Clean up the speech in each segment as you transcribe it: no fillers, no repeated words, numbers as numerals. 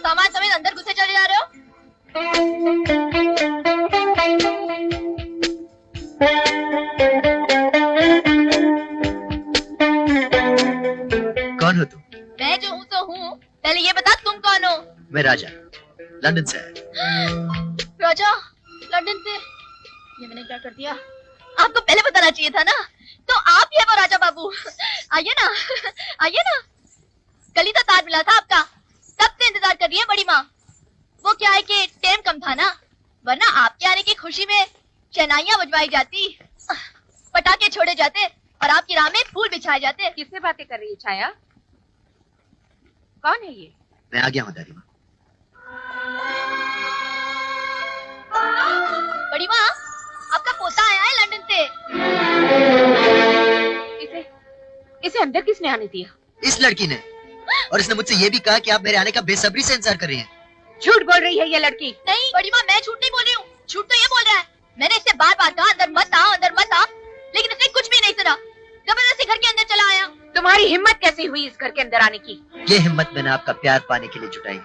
सामान समेत अंदर घुसे चले जा रहे हो? कौन हो तुम? मैं जो हूँ तो हूँ, पहले ये बता तुम कौन हो? मैं राजा, लंदन से है। राजा, लंदन से? ये मैंने क्या कर दिया? आपको पहले बताना चाहिए था ना। तो आप ही है वो राजा बाबू। आइए ना, आइए ना। कल ही तो ताज मिला था आपका, तब से इंतजार कर रही है बड़ी माँ। वो क्या है कि टाइम कम था ना, वरना आपके आने की खुशी में शहनाइयाँ बजवाई जाती, पटाखे छोड़े जाते और आपकी राह में फूल बिछाए जाते। किससे बातें कर रही है छाया? कौन है ये? मैं आ गया हूँ दादी माँ। बड़ी माँ, आपका पोता आया है लंदन से। इसे अंदर किसने आने दिया? इस लड़की ने, और इसने मुझसे ये भी कहा कि आप मेरे आने का बेसब्री से इंतजार कर रही हैं। झूठ बोल रही है ये लड़की। नहीं बड़ी माँ, मैं झूठ नहीं बोल रही हूँ, झूठ तो ये बोल रहा है। मैंने इससे बार बार कहा अंदर मत आ, अंदर मत आ, लेकिन इसने कुछ भी नहीं सुना, जबरदस्ती घर के अंदर चला आया। तुम्हारी हिम्मत कैसे हुई इस घर के अंदर आने की? ये हिम्मत मैंने आपका प्यार पाने के लिए जुटाई,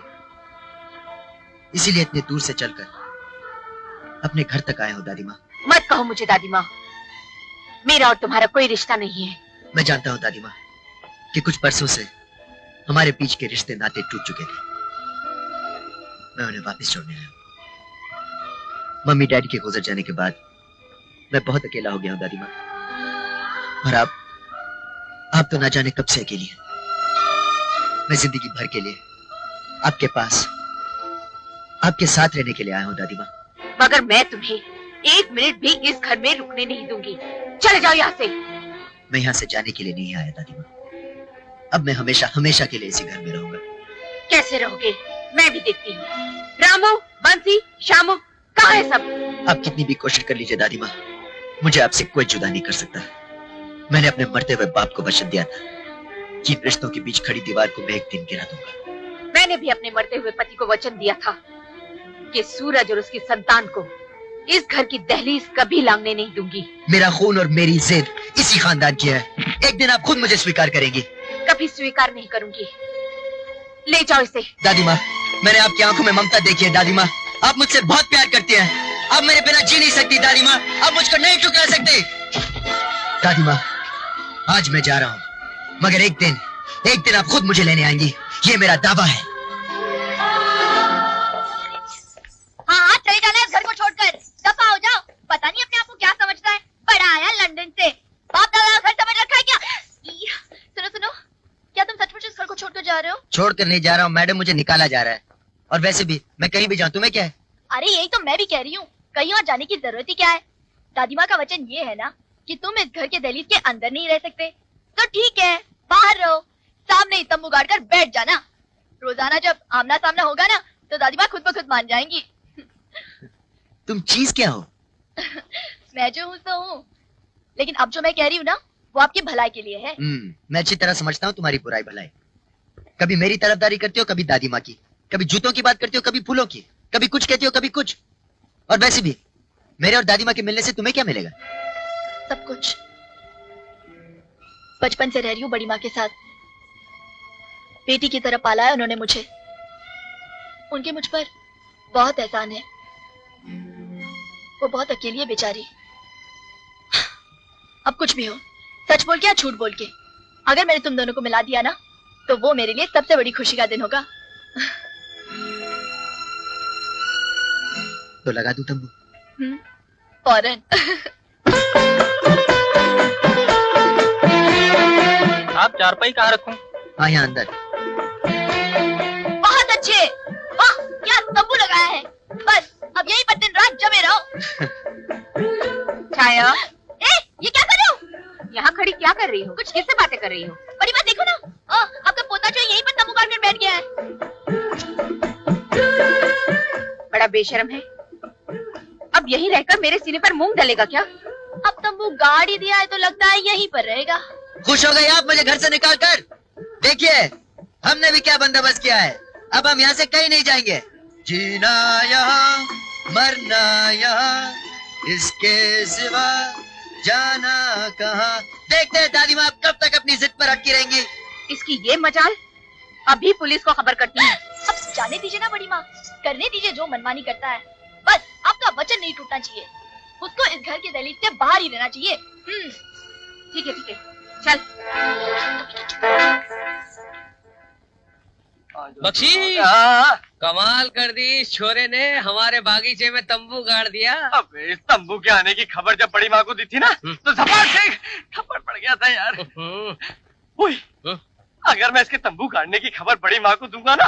इसीलिए इतने दूर से चलकर अपने घर तक आया हूँ दादी माँ। मत कहो मुझे दादी माँ, मेरा और तुम्हारा कोई रिश्ता नहीं है। मैं जानता हूँ दादी माँ कि कुछ बरसों से हमारे बीच के रिश्ते नाते टूट चुके थे। मैं उन्हें वापस छोड़ने आया हूँ। मम्मी डैडी के गुजर जाने के बाद मैं बहुत अकेला हो गया हूँ दादी माँ, और आप तो ना जाने कब से अकेली हैं। मैं जिंदगी भर के लिए आपके पास, आपके साथ रहने के लिए आया हूँ दादी माँ। मगर मैं तुम्हें एक मिनट भी इस घर में रुकने नहीं दूंगी। चले जाओ यहाँ से। मैं यहाँ से जाने के लिए नहीं आया दादी माँ, अब मैं हमेशा हमेशा के लिए इसी घर में रहूंगा। कैसे रहोगे मैं भी देखती हूँ। रामू, बंसी, श्यामू, कहाँ है सब? आप कितनी भी कोशिश कर लीजिए दादी माँ, मुझे आपसे कोई जुदा नहीं कर सकता। मैंने अपने मरते हुए बाप को वचन दिया था कि रिश्तों के बीच खड़ी दीवार को मैं एक दिन गिरा दूंगा। मैंने भी अपने मरते हुए पति को वचन दिया था कि सूरज और उसकी संतान को इस घर की दहलीज कभी लांघने नहीं दूंगी। मेरा खून और मेरी जिद इसी खानदान की है, एक दिन आप खुद मुझे स्वीकार करेंगी। कभी स्वीकार नहीं करूंगी। ले जाओ इसे। दादी माँ, मैंने आपकी आंखों में ममता देखी है दादी माँ, आप मुझसे बहुत प्यार करती हैं। आप मेरे बिना जी नहीं सकती दादी माँ, आप मुझको नहीं ठुकरा सकते। दादी माँ, आज मैं जा रहा हूँ, मगर एक दिन आप खुद मुझे लेने आएंगी, ये मेरा दावा है। हाँ, चले जाना है घर को छोड़कर, दफा हो जाओ। पता नहीं अपने आप को क्या समझता है, बड़ा आया लंदन से, बाप दादा घर समझ रखा है क्या? सुनो सुनो, क्या तुम सचमुच इस घर को छोड़कर जा रहे हो? छोड़कर नहीं जा रहा हूँ मैडम, मुझे निकाला जा रहा है। और वैसे भी मैं कहीं भी जाऊँ तुम्हें क्या है? अरे यही तो मैं भी कह रही हूँ, कहीं और जाने की जरूरत ही क्या है? दादी माँ का वचन ये है ना कि तुम इस घर के दहलीज के अंदर नहीं रह सकते, तो ठीक है बाहर रहो, सामने ही तंबू गाड़ कर बैठ जाना। रोजाना जब आमना सामना होगा ना तो दादी माँ खुद ब खुद मान जाएंगी। तुम चीज क्या हो? मैं जो हूँ तो हूँ, लेकिन अब जो मैं कह रही हूँ ना वो आपकी भलाई के लिए है। मैं अच्छी तरह समझता हूँ तुम्हारी बुराई भलाई। कभी मेरी तरफदारी करती हो, कभी दादी माँ की, कभी जूतों की बात करती हो, कभी फूलों की, कभी कुछ कहती हो कभी कुछ। और वैसे भी मेरे और दादी माँ के मिलने से तुम्हें क्या मिलेगा? सब कुछ। बचपन से रह रही हूँ बड़ी माँ के साथ, बेटी की तरह पाला है उन्होंने मुझे, उनके मुझ पर बहुत एहसान है। वो बहुत अकेली है बेचारी। अब कुछ भी हो, सच बोल के या झूठ बोल के, अगर मैंने तुम दोनों को मिला दिया ना तो वो मेरे लिए सबसे बड़ी खुशी का दिन होगा। तो लगा दूं तंबू? फौरन। आप चारपाई कहाँ रखूं? हाँ, यहाँ अंदर। बहुत अच्छे, वाह क्या तंबू लगाया है। बस अब यहीं पर दिन रात जमे रहो। छाया, ये क्या कर रहे हो? यहाँ खड़ी क्या कर रही हो? कुछ किससे बातें कर रही हो? बड़ी बात देखो ना, आपका पोता जो यहीं पर तंबू गाड़ कर बैठ गया है। बड़ा बेशर्म है। अब यहीं रहकर मेरे सीने पर मूंग डलेगा क्या? अब तंबू गाड़ ही दिया है तो लगता है यहीं पर रहेगा। खुश हो गए आप मुझे घर से निकाल कर? देखिए हमने भी क्या बंदोबस्त किया है, अब हम यहाँ से कहीं नहीं जाएंगे। जीना यहाँ मरना यहाँ, इसके सिवा जाना कहाँ। देखते हैं दादी माँ कब तक अपनी जिद पर अटकी रहेंगी। इसकी ये मजाल, अभी पुलिस को खबर करती है। जाने दीजिए ना बड़ी माँ, करने दीजिए जो मनमानी करता है। बस आपका वचन नहीं टूटना चाहिए। उसको इस घर के दहलीज से बाहर ही रहना चाहिए। ठीक है चल। बख्शी, कमाल कर दी इस छोरे ने, हमारे बागीचे में तंबू गाड़ दिया। अब इस तंबू के आने की खबर जब बड़ी माँ को दी थी ना, तो झपाट से खबर पड़ गया था यार। ओए, अगर मैं इसके तंबू गाड़ने की खबर बड़ी माँ को दूंगा ना,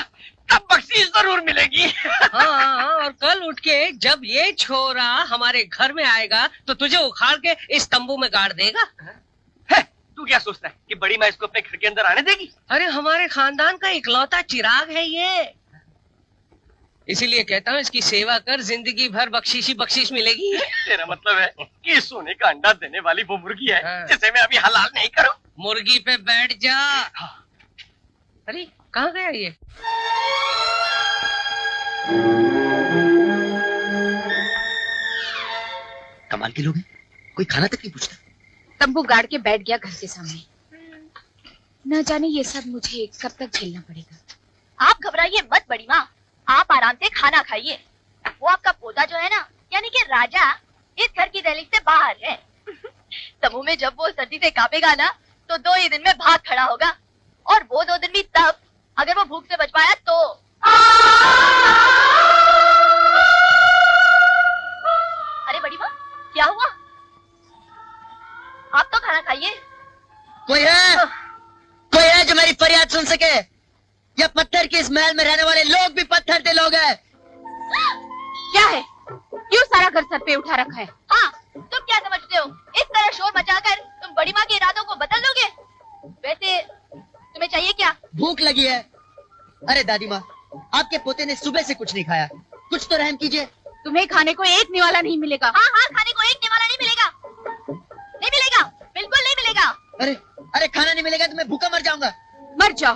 तब बख्शीश जरूर मिलेगी। हाँ, और कल उठ के जब ये छोरा हमारे घर में आएगा तो तुझे उखाड़ के इस तंबू में गाड़ देगा। तू क्या सोचता है कि बड़ी माँ इसको अपने घर के अंदर आने देगी? अरे हमारे खानदान का इकलौता चिराग है ये, इसीलिए कहता हूँ इसकी सेवा कर, जिंदगी भर बख्शीश मिलेगी। तेरा मतलब है कि सोने का अंडा देने वाली वो मुर्गी है जिसे मैं अभी हलाल नहीं करूँ? मुर्गी पे बैठ जा। अरे कहाँ गया ये? कमाल के लोग हैं, कोई खाना तक नहीं पूछता। तंबू गाड़ के बैठ गया घर के सामने। न जाने ये सब मुझे कब तक झेलना पड़ेगा। आप घबराइए मत बड़ी माँ, आप आराम से खाना खाइए। वो आपका पोता जो है ना, यानी कि राजा, इस घर की दहलीज से बाहर है। तंबू में जब वो सर्दी से कांपेगा ना, तो 2 ही दिन में भाग खड़ा होगा। और वो 2 दिन भी तब, अगर वो भूख से बच पाया तो। अरे बड़ी माँ, क्या हुआ? आप तो खाना खाइए। कोई है जो मेरी फरियाद सुन सके? या पत्थर के इस महल में रहने वाले लोग भी पत्थर के लोग हैं? क्या है? क्यों सारा घर सर पे उठा रखा है? हाँ, तुम क्या समझते हो? इस तरह शोर मचाकर तुम बड़ी माँ के इरादों को बदल दोगे? वैसे तुम्हें चाहिए क्या? भूख लगी है। अरे दादी माँ, आपके पोते ने सुबह से कुछ नहीं खाया, कुछ तो रहम कीजिए। तुम्हें खाने को एक निवाला नहीं मिलेगा। हाँ, खाने को एक निवाला नहीं मिलेगा। नहीं मिलेगा, बिल्कुल नहीं मिलेगा। अरे खाना नहीं मिलेगा तो मैं भूखा मर जाऊंगा। मर जाओ,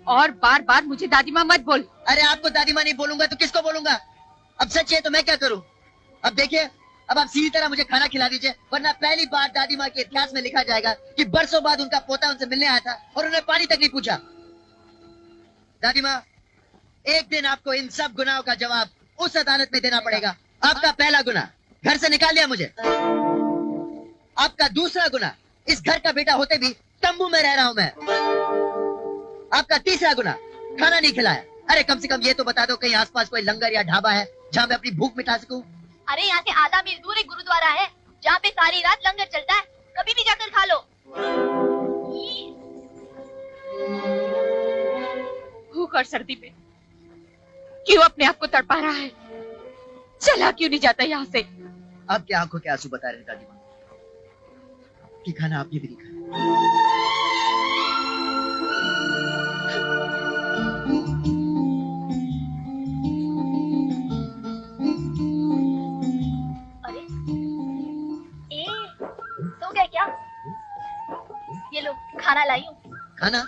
और बार बार मुझे दादी माँ मत बोल। अरे आपको दादी माँ नहीं बोलूंगा तो किसको बोलूंगा? अब सच है तो मैं क्या करूं? अब देखिए, अब आप सीधी तरह मुझे खाना खिला दीजिए, वरना पहली बार दादी माँ के इतिहास में लिखा जाएगा कि बरसों बाद उनका पोता उनसे मिलने आया था और उन्हें पानी तक नहीं पूछा। दादी माँ, एक दिन आपको इन सब गुनाहों का जवाब उस अदालत में देना पड़ेगा। आपका पहला गुनाह, घर से निकाल दिया मुझे। आपका दूसरा गुनाह, इस घर का बेटा होते भी तंबू में रह रहा हूं मैं। आपका तीसरा गुनाह, खाना नहीं खिलाया। अरे कम से कम ये तो बता दो कहीं आसपास कोई लंगर या ढाबा है जहाँ मैं अपनी भूख मिटा सकूं। अरे यहाँ से आधा मील दूर एक गुरुद्वारा है जहाँ पे सारी रात लंगर चलता है, कभी भी जाकर खा लो। भूख और सर्दी में क्यों अपने आप को तड़पा रहा है? चला क्यों नहीं जाता यहाँ से? आपकी आंखों के आंसू बता रहे दादी माँ कि खाना आपने भी नहीं खाया। अरे सो गए क्या? ये लो खाना लाई हूँ। खाना?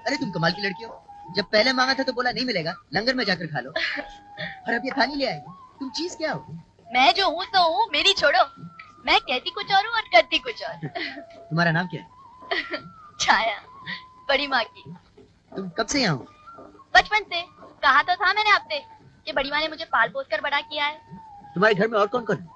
अरे तुम कमाल की लड़की हो, जब पहले मांगा था तो बोला नहीं मिलेगा, लंगर में जाकर खा लो, और अब ये थाली ले आई। तुम चीज क्या हो? मैं जो हूँ तो हूँ, मेरी छोड़ो। मैं कहती कुछ और हूँ और करती कुछ और। तुम्हारा नाम क्या है? छाया, बड़ी माँ की। तुम कब से यहाँ हो? बचपन से। कहा तो था मैंने आपसे कि बड़ी माँ ने मुझे पाल पोस कर बड़ा किया है। तुम्हारे घर में और कौन कौन है?